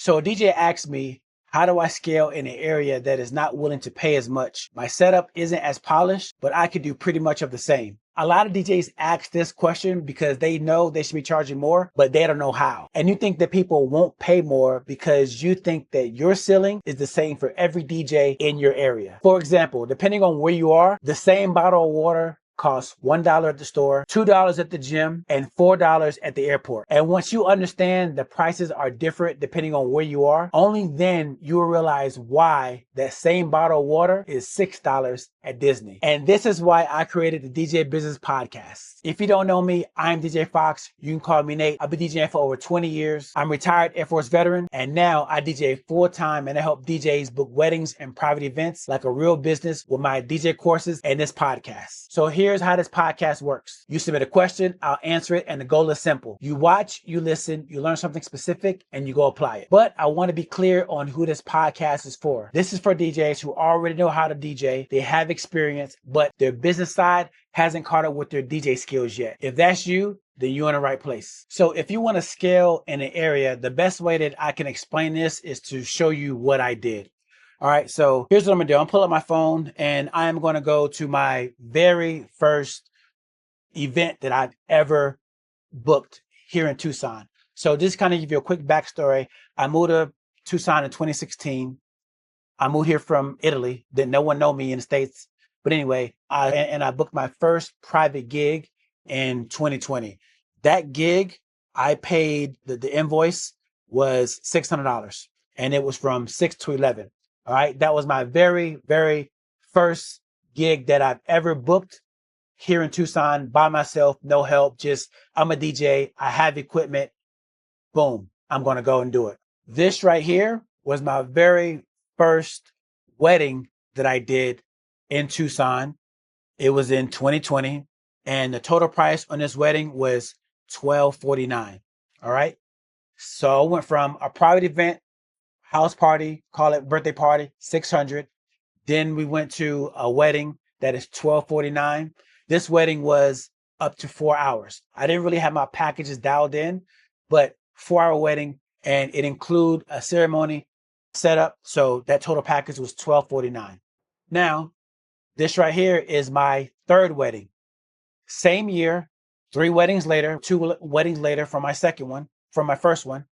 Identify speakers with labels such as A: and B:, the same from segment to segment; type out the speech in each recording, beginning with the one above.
A: So a DJ asked me, how do I scale in an area that is not willing to pay as much? My setup isn't as polished, but I could do pretty much of the same. A lot of DJs ask this question because they know they should be charging more, but they don't know how. And you think that people won't pay more because you think that your ceiling is the same for every DJ in your area. For example, depending on where you are, the same bottle of water costs $1 at the store, $2 at the gym, and $4 at the airport. And once you understand the prices are different depending on where you are, only then you will realize why that same bottle of water is $6 at Disney. And this is why I created the DJ Business Podcast. If you don't know me, I'm DJ Fox. You can call me Nate. I've been DJing for over 20 years. I'm a retired Air Force veteran, and now I DJ full time, and I help DJs book weddings and private events like a real business with my DJ courses and this podcast. So here's how this podcast works. You submit a question, I'll answer it, and the goal is simple. You watch, you listen, you learn something specific, and you go apply it. But I want to be clear on who this podcast is for. This is for DJs who already know how to DJ. They have experience, but their business side hasn't caught up with their DJ skills yet. If that's you, then you're in the right place. So if you want to scale in an area, the best way that I can explain this is to show you what I did. All right, so here's what I'm gonna do. I'm pull up my phone and I am gonna go to my very first event that I've ever booked here in Tucson. So just kind of give you a quick backstory. I moved to Tucson in 2016. I moved here from Italy. Didn't no one know me in the States. But anyway, I booked my first private gig in 2020. That gig, I paid, the invoice was $600 and it was from 6 to 11. All right. That was my very, very first gig that I've ever booked here in Tucson by myself. No help. Just I'm a DJ. I have equipment. Boom. I'm going to go and do it. This right here was my very first wedding that I did in Tucson. It was in 2020. And the total price on this wedding was $1,249. All right. So I went from a private event, house party, call it birthday party, $600. Then we went to a wedding that is $1,249. This wedding was up to 4 hours. I didn't really have my packages dialed in, but 4-hour wedding, and it included a ceremony setup. So that total package was $1,249. Now, this right here is my third wedding. Same year, 3 weddings later, 2 weddings later from my second one, from my first one.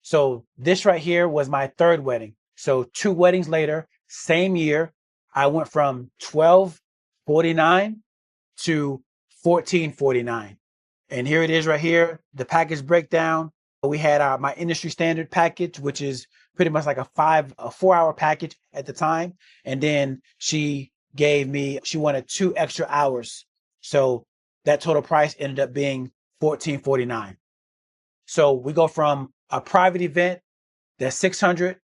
A: So this right here was my third wedding. So 2 weddings later, same year, I went from $1,249 to $1,449. And here it is right here, the package breakdown. We had my industry standard package, which is pretty much like a 4-hour package at the time. And then she wanted 2 extra hours. So that total price ended up being $1,449. So we go from a private event that's $600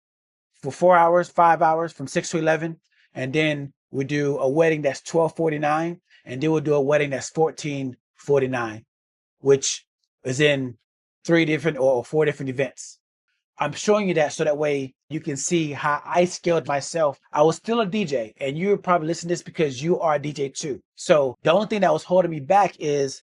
A: for 4 hours, 5 hours from 6 to 11. And then we do a wedding that's $1,249. And then we'll do a wedding that's $1,449, which is in 3 different or 4 different events. I'm showing you that so that way you can see how I scaled myself. I was still a DJ, and you're probably listening to this because you are a DJ too. So the only thing that was holding me back is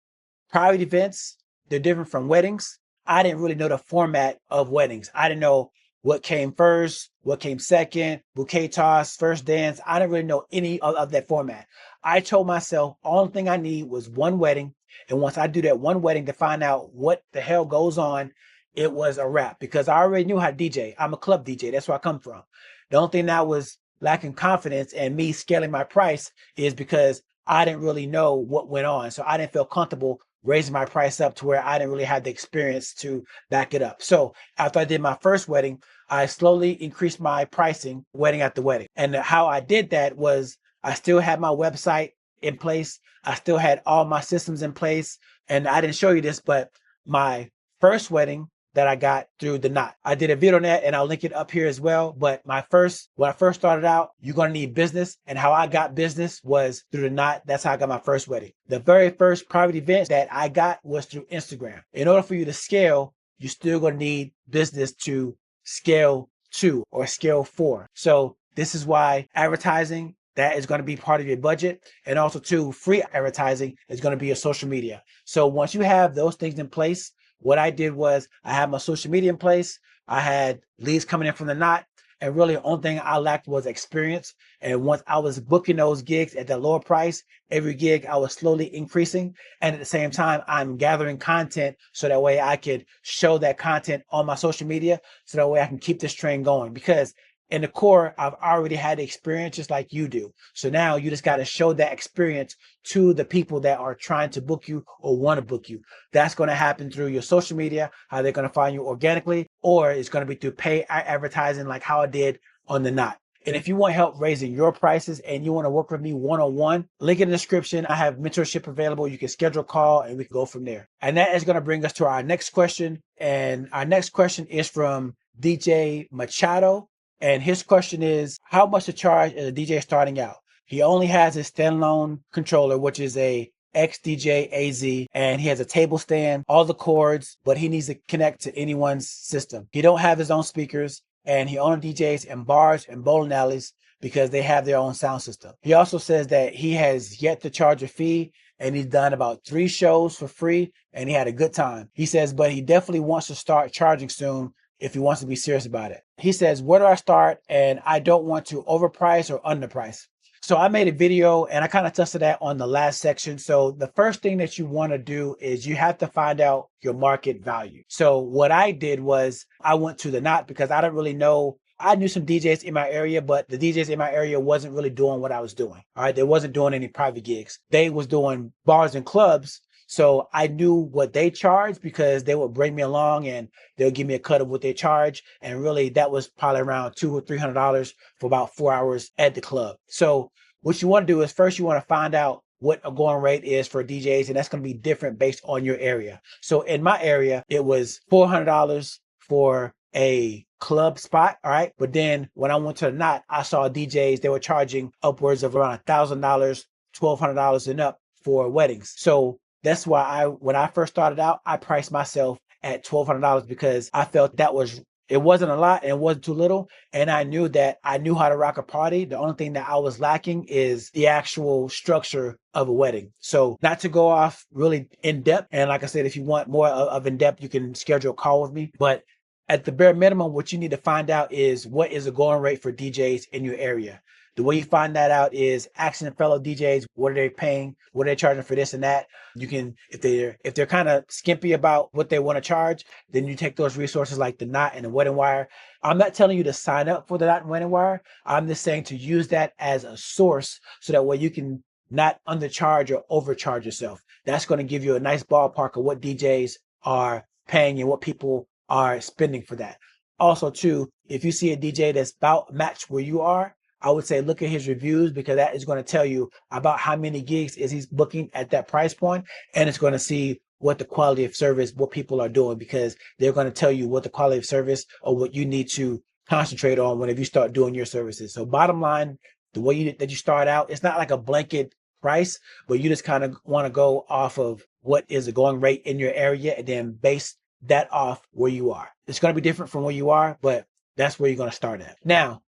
A: private events. They're different from weddings. I didn't really know the format of weddings. I didn't know what came first, what came second, bouquet toss, first dance. I didn't really know any of that format. I told myself, only thing I need was one wedding. And once I do that one wedding to find out what the hell goes on, it was a wrap, because I already knew how to DJ. I'm a club DJ. That's where I come from. The only thing that was lacking confidence and me scaling my price is because I didn't really know what went on. So I didn't feel comfortable raising my price up to where I didn't really have the experience to back it up. So after I did my first wedding, I slowly increased my pricing wedding after wedding. And how I did that was I still had my website in place. I still had all my systems in place. And I didn't show you this, but my first wedding that I got through the Knot. I did a video on that and I'll link it up here as well. But when I first started out, you're going to need business. And how I got business was through the Knot. That's how I got my first wedding. The very first private event that I got was through Instagram. In order for you to scale, you're still going to need business to scale to or scale for. So this is why advertising, that is going to be part of your budget. And also too, free advertising is going to be your social media. So once you have those things in place, what I did was I had my social media in place. I had leads coming in from the knot. And really the only thing I lacked was experience. And once I was booking those gigs at that lower price, every gig I was slowly increasing. And at the same time, I'm gathering content so that way I could show that content on my social media. So that way I can keep this train going, because in the core, I've already had the experience just like you do. So now you just got to show that experience to the people that are trying to book you or want to book you. That's going to happen through your social media, how they're going to find you organically, or it's going to be through paid advertising like how I did on the Knot. And if you want help raising your prices and you want to work with me one-on-one, link in the description. I have mentorship available. You can schedule a call and we can go from there. And that is going to bring us to our next question. And our next question is from DJ Machado. And his question is, how much to charge as a DJ starting out? He only has his standalone controller, which is a XDJ AZ, and he has a table stand, all the cords, but he needs to connect to anyone's system. He don't have his own speakers, and he only DJs in bars and bowling alleys because they have their own sound system. He also says that he has yet to charge a fee, and he's done about 3 shows for free, and he had a good time. He says, but he definitely wants to start charging soon if he wants to be serious about it. He says, where do I start? And I don't want to overprice or underprice. So I made a video and I kind of tested that on the last section. So the first thing that you want to do is you have to find out your market value. So what I did was I went to the Knot because I didn't really know. I knew some DJs in my area, but the DJs in my area wasn't really doing what I was doing. All right. They wasn't doing any private gigs. They was doing bars and clubs. So I knew what they charged because they would bring me along and they'll give me a cut of what they charge. And really that was probably around $200 or $300 for about 4 hours at the club. So what you want to do is first you want to find out what a going rate is for DJs. And that's going to be different based on your area. So in my area, it was $400 for a club spot. All right. But then when I went to the Knot, I saw DJs, they were charging upwards of around $1,000, $1,200 and up for weddings. So that's why when I first started out, I priced myself at $1,200 because I felt it wasn't a lot and it wasn't too little. And I knew that I knew how to rock a party. The only thing that I was lacking is the actual structure of a wedding. So not to go off really in depth. And like I said, if you want more of in depth, you can schedule a call with me. But at the bare minimum, what you need to find out is what is a going rate for DJs in your area. The way you find that out is asking fellow DJs, what are they paying? What are they charging for this and that? You can, if they're kind of skimpy about what they want to charge, then you take those resources like the Knot and the Wedding Wire. I'm not telling you to sign up for the Knot and Wedding Wire. I'm just saying to use that as a source so that way you can not undercharge or overcharge yourself. That's going to give you a nice ballpark of what DJs are paying and what people are spending for that. Also, too, if you see a DJ that's about match where you are, I would say look at his reviews because that is going to tell you about how many gigs is he's booking at that price point, and it's going to see what the quality of service, what people are doing, because they're going to tell you what the quality of service or what you need to concentrate on whenever you start doing your services. So bottom line, the way that you start out, it's not like a blanket price, but you just kind of want to go off of what is the going rate in your area and then base that off where you are. It's going to be different from where you are, but that's where you're going to start at. Now,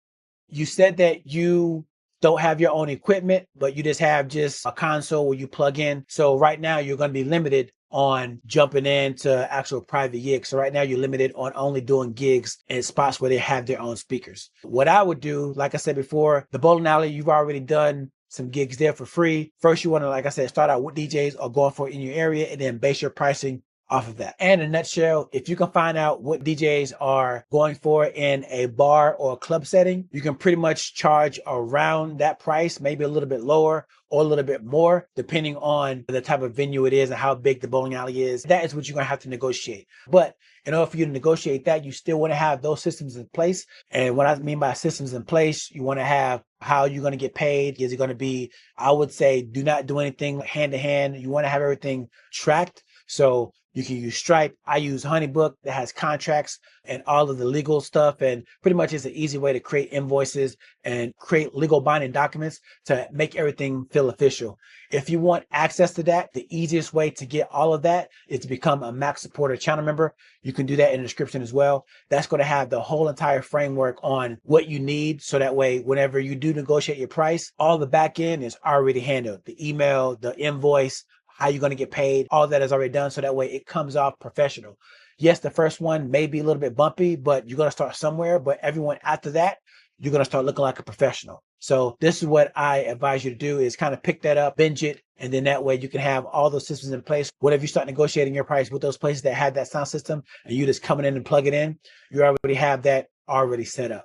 A: you said that you don't have your own equipment, but you just have a console where you plug in. So right now you're going to be limited on jumping into actual private gigs. So right now you're limited on only doing gigs in spots where they have their own speakers. What I would do, like I said before, the bowling alley, you've already done some gigs there for free. First, you want to, like I said, start out what DJs are going for in your area and then base your pricing off of that. And in a nutshell, if you can find out what DJs are going for in a bar or a club setting, you can pretty much charge around that price, maybe a little bit lower or a little bit more, depending on the type of venue it is and how big the bowling alley is. That is what you're going to have to negotiate. But in order for you to negotiate that, you still want to have those systems in place. And what I mean by systems in place, you want to have how you're going to get paid. Is it going to be, I would say, do not do anything hand to hand. You want to have everything tracked. So you can use Stripe. I use Honeybook that has contracts and all of the legal stuff. And pretty much it's an easy way to create invoices and create legal binding documents to make everything feel official. If you want access to that, the easiest way to get all of that is to become a Max Supporter channel member. You can do that in the description as well. That's going to have the whole entire framework on what you need. So that way, whenever you do negotiate your price, all the back end is already handled. The email, the invoice, how you're going to get paid, all that is already done. So that way it comes off professional. Yes, the first one may be a little bit bumpy, but you're going to start somewhere. But everyone after that, you're going to start looking like a professional. So this is what I advise you to do, is kind of pick that up, binge it. And then that way you can have all those systems in place. Whatever you start negotiating your price with those places that have that sound system, and you just coming in and plug it in, you already have that already set up.